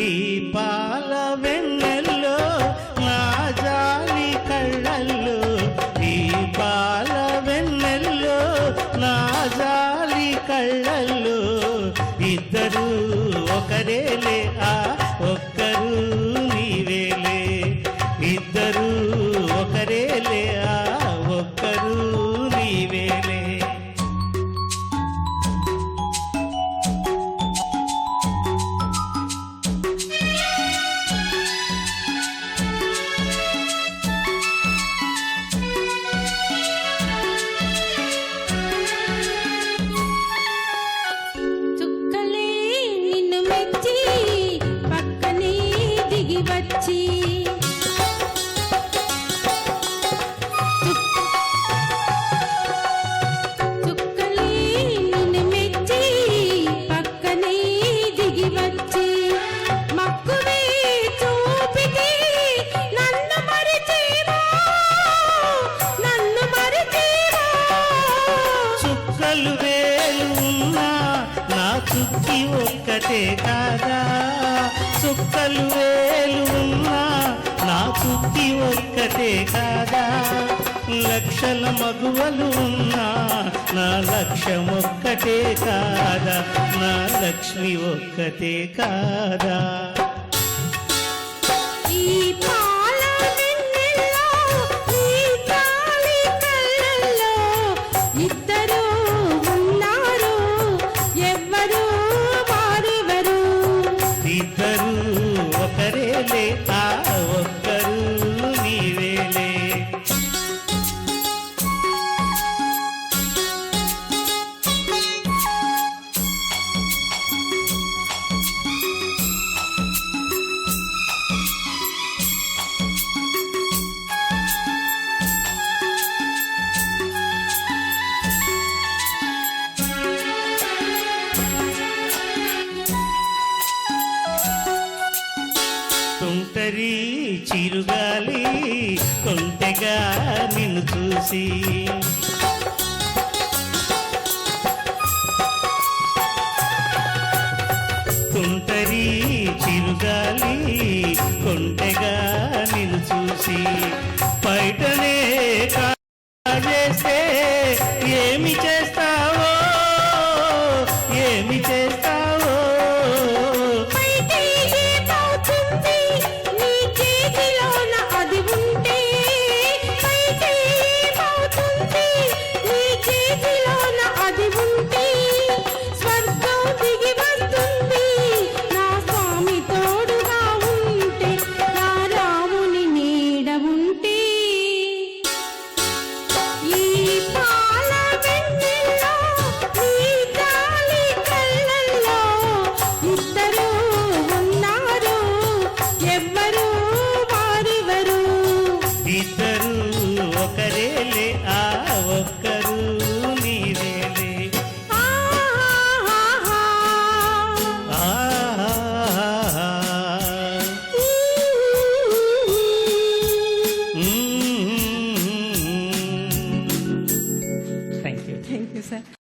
ఈ పాల వెన్నెల్లో నా జాలి కళ్ళల్లో, ఈ పాల వెన్నెల్లో నా జాలి కళ్ళల్లో, ఇద్దరు ఒకరేలే ఆ ఒక్కరు నీవేలే, ఇద్దరు ఒకరేలే ఆ ఒక్కరు నీవేలే. చుక్కలు వేలు ఉన్నా నా చుక్కి ఒక్కటే కాదా, చుక్కలు వేలు ఉన్నా నా చుక్కి ఒక్కటే కాదా, లక్షల మగువలు ఉన్నా నా లక్ష్యం ఒక్కటే కాదా, నా లక్ష్మి ఒక్కటే కాదా. ఇద్దరు ఒకరేలే ఆ ఒక్కరు నీవేలే. తుంటరి చిరుగాలి కొంటెగా నిన్ను చూసి, తుంటరి చిరుగాలి